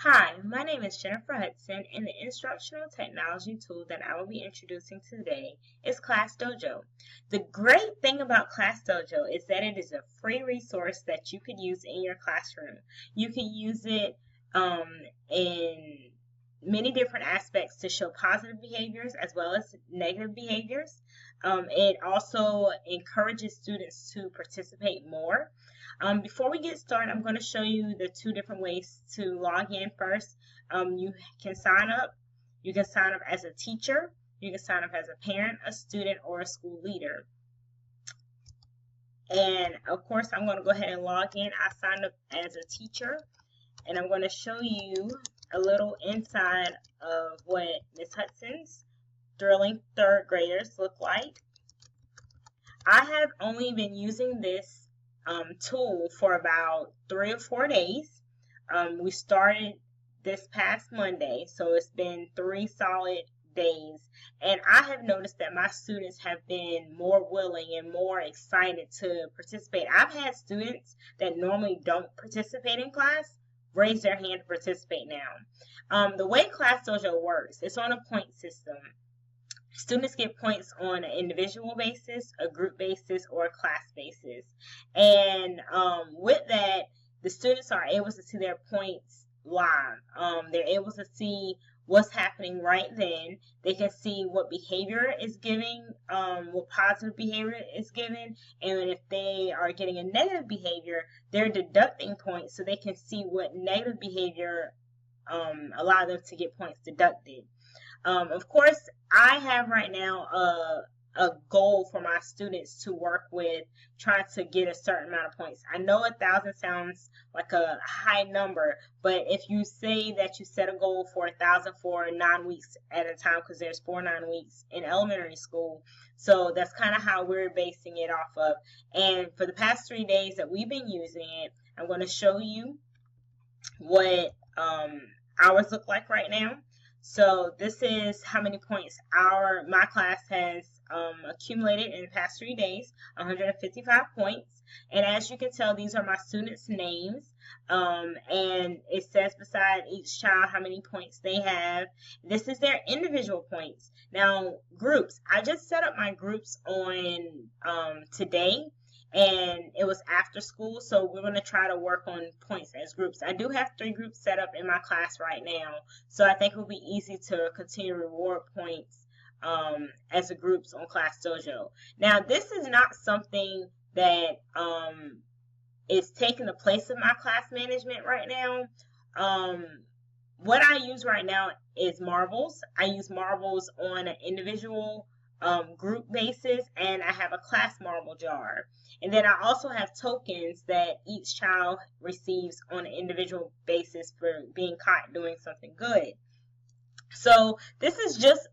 Hi, my name is Jennifer Hudson, and the instructional technology tool that I will be introducing today is ClassDojo. The great thing about ClassDojo is that it is a free resource that you could use in your classroom. You can use it in many different aspects to show positive behaviors as well as negative behaviors. It also encourages students to participate more. Before we get started, I'm going to show you the two different ways to log in first. You can sign up. You can sign up as a teacher. You can sign up as a parent, a student, or a school leader. And of course, I'm going to go ahead and log in. I signed up as a teacher, and I'm going to show you a little inside of what Miss Hudson's thrilling third graders look like. I have only been using this tool for about 3 or 4 days. We started this past Monday, so it's been 3 solid days, and I have noticed that my students have been more willing and more excited to participate. I've had students that normally don't participate in class raise their hand to participate now. The way ClassDojo works, it's on a point system. Students get points on an individual basis, a group basis, or a class basis. And with that, the students are able to see their points live. They're able to see what's happening right then. They can see what behavior is giving, what positive behavior is given, and if they are getting a negative behavior, they're deducting points so they can see what negative behavior allow them to get points deducted. Of course, I have right now a goal for my students to work with, trying to get a certain amount of points. I know 1,000 sounds like a high number, but if you say that you set a goal for 1,000 for 9 weeks at a time, because there's 4 9 weeks in elementary school, so that's kind of how we're basing it off of. And for the past 3 days that we've been using it, I'm going to show you what ours look like right now. So this is how many points my class has accumulated in the past 3 days, 155 points. And as you can tell, these are my students' names. And it says beside each child how many points they have. This is their individual points. Now, groups. I just set up my groups on today. And it was after school, so we're going to try to work on points as groups. I do have 3 groups set up in my class right now, so I think it will be easy to continue to reward points as a groups on ClassDojo. Now, this is not something that is taking the place of my class management right now. What I use right now is marbles. I use marbles on an individual group basis, and I have a class marble jar. And then I also have tokens that each child receives on an individual basis for being caught doing something good. So this is just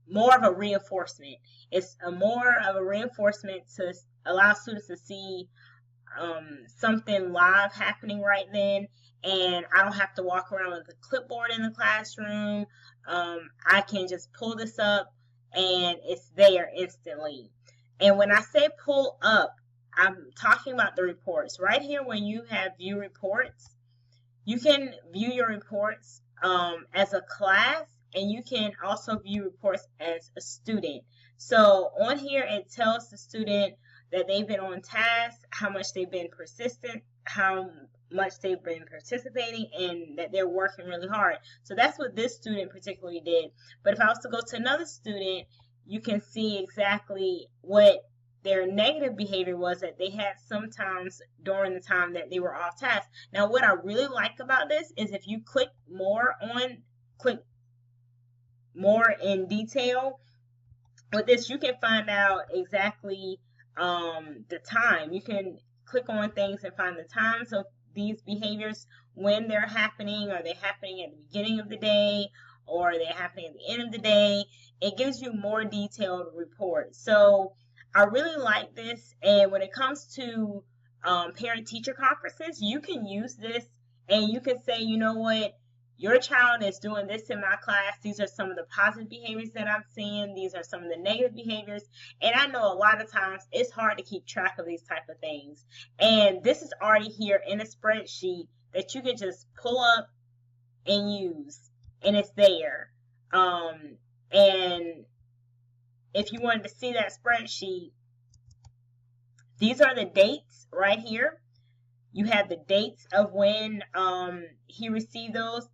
more of a reinforcement. It's more of a reinforcement to allow students to see something live happening right then, and I don't have to walk around with a clipboard in the classroom. I can just pull this up and it's there instantly. And when I say pull up, I'm talking about the reports. Right here, when you have view reports, you can view your reports as a class, and you can also view reports as a student. So on here, it tells the student that they've been on task, how much they've been persistent, how much they've been participating, and that they're working really hard. So that's what this student particularly did. But if I was to go to another student, you can see exactly what their negative behavior was that they had sometimes during the time that they were off task. Now, what I really like about this is if you click more in detail with this, you can find out exactly the time. You can click on things and find the times of these behaviors, when they're happening. Are they happening at the beginning of the day, or are they happening at the end of the day? It gives you more detailed reports. So I really like this. And when it comes to parent-teacher conferences, you can use this and you can say, you know what, your child is doing this in my class. These are some of the positive behaviors that I'm seeing. These are some of the negative behaviors. And I know a lot of times it's hard to keep track of these type of things. And this is already here in a spreadsheet that you can just pull up and use, and it's there. And if you wanted to see that spreadsheet, these are the dates right here. You have the dates of when he received those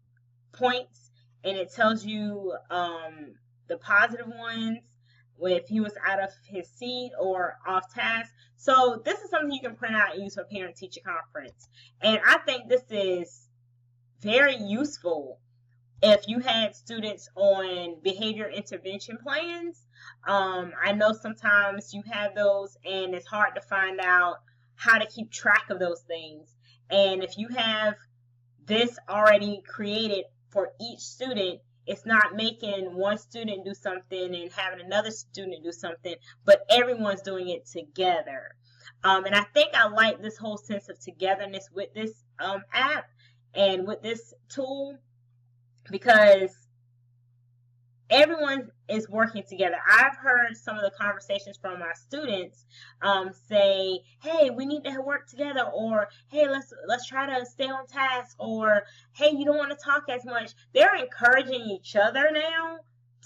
points, and it tells you the positive ones, if he was out of his seat or off task. So this is something you can print out and use for parent-teacher conference. And I think this is very useful if you had students on behavior intervention plans. I know sometimes you have those and it's hard to find out how to keep track of those things. And if you have this already created for each student, it's not making one student do something and having another student do something, but everyone's doing it together. And I think I like this whole sense of togetherness with this app and with this tool, because everyone is working together. I've heard some of the conversations from my students say, hey, we need to work together, or hey, let's try to stay on task, or hey, you don't want to talk as much. They're encouraging each other now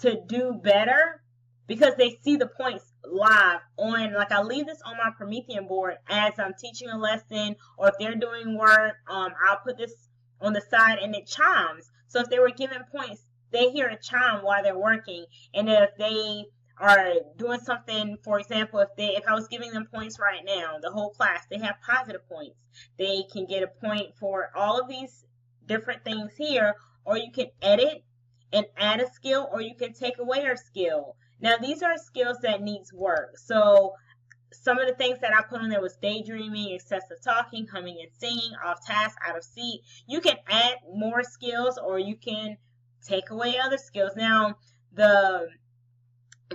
to do better because they see the points live on, like I leave this on my Promethean board as I'm teaching a lesson, or if they're doing work, I'll put this on the side and it chimes. So if they were given points, they hear a chime while they're working. And if they are doing something, for example, if I was giving them points right now, the whole class, they have positive points. They can get a point for all of these different things here, or you can edit and add a skill, or you can take away a skill. Now, these are skills that needs work. So some of the things that I put on there was daydreaming, excessive talking, humming and singing, off task, out of seat. You can add more skills, or you can take away other skills. Now, the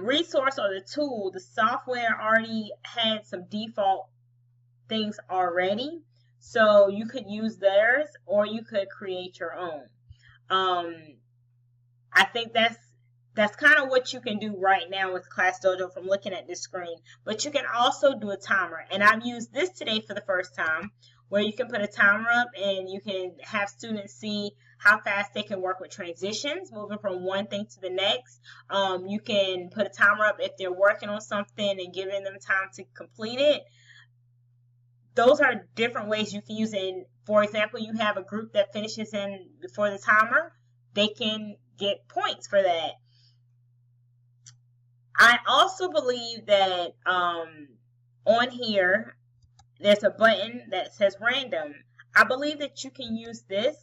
resource or the tool, the software already had some default things already. So you could use theirs, or you could create your own. I think that's kind of what you can do right now with ClassDojo from looking at this screen. But you can also do a timer. And I've used this today for the first time, where you can put a timer up and you can have students see how fast they can work with transitions, moving from one thing to the next. You can put a timer up if they're working on something and giving them time to complete it. Those are different ways you can use it. For example, you have a group that finishes in before the timer, they can get points for that. I also believe that on here, there's a button that says random. I believe that you can use this,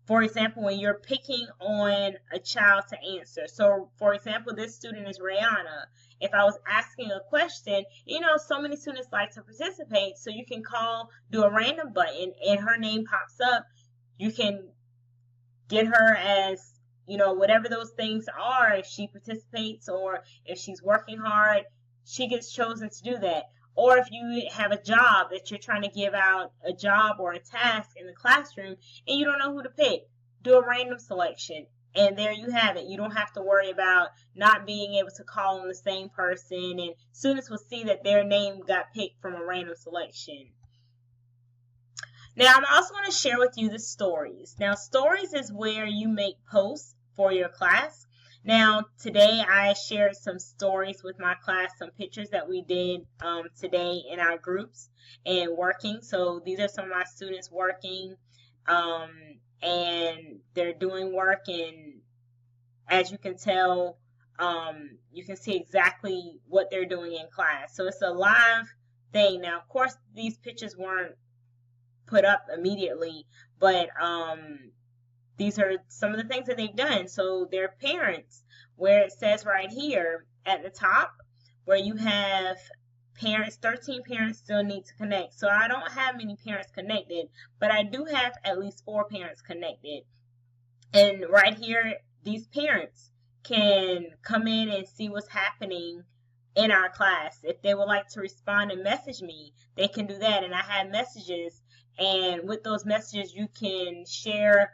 for example, when you're picking on a child to answer. So, for example, this student is Rihanna. If I was asking a question, so many students like to participate, so you can do a random button, and her name pops up. You can get her as, whatever those things are. If she participates or if she's working hard, she gets chosen to do that. Or if you have a job that you're trying to give out, a job or a task in the classroom, and you don't know who to pick, do a random selection. And there you have it. You don't have to worry about not being able to call on the same person, and students will see that their name got picked from a random selection. Now, I'm also going to share with you the stories. Now, stories is where you make posts for your class. Now, today I shared some stories with my class, some pictures that we did today in our groups and working. So these are some of my students working, and they're doing work, and as you can tell, you can see exactly what they're doing in class. So it's a live thing. Now, of course, these pictures weren't put up immediately, but these are some of the things that they've done. So their parents, where it says right here at the top, where you have parents, 13 parents still need to connect. So I don't have many parents connected, but I do have at least 4 parents connected. And right here, these parents can come in and see what's happening in our class. If they would like to respond and message me, they can do that. And I have messages, and with those messages, you can share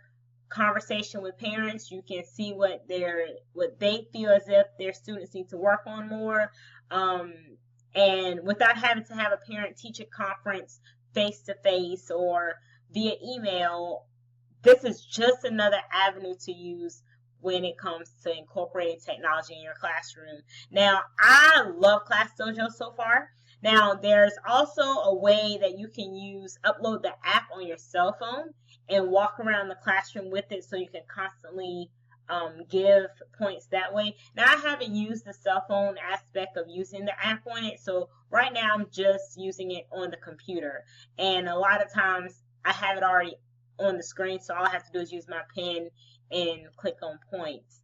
conversation with parents. You can see what they feel as if their students need to work on more, and without having to have a parent-teacher conference face-to-face or via email, this is just another avenue to use when it comes to incorporating technology in your classroom. Now, I love ClassDojo so far. Now, there's also a way that you can upload the app on your cell phone and walk around the classroom with it so you can constantly give points that way. Now, I haven't used the cell phone aspect of using the app on it, so right now I'm just using it on the computer. And a lot of times I have it already on the screen, so all I have to do is use my pen and click on points.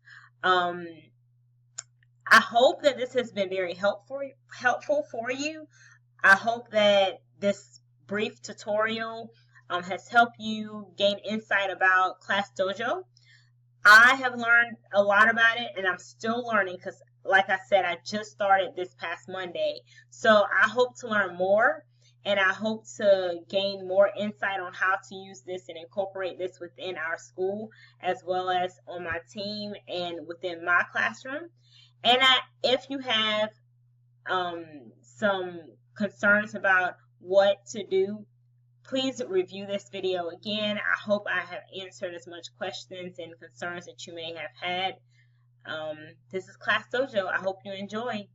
I hope that this has been very helpful for you. I hope that this brief tutorial has helped you gain insight about ClassDojo. I have learned a lot about it, and I'm still learning because, like I said, I just started this past Monday. So I hope to learn more, and I hope to gain more insight on how to use this and incorporate this within our school, as well as on my team and within my classroom. And if you have some concerns about what to do, please review this video again. I hope I have answered as much questions and concerns that you may have had. This is ClassDojo. I hope you enjoy.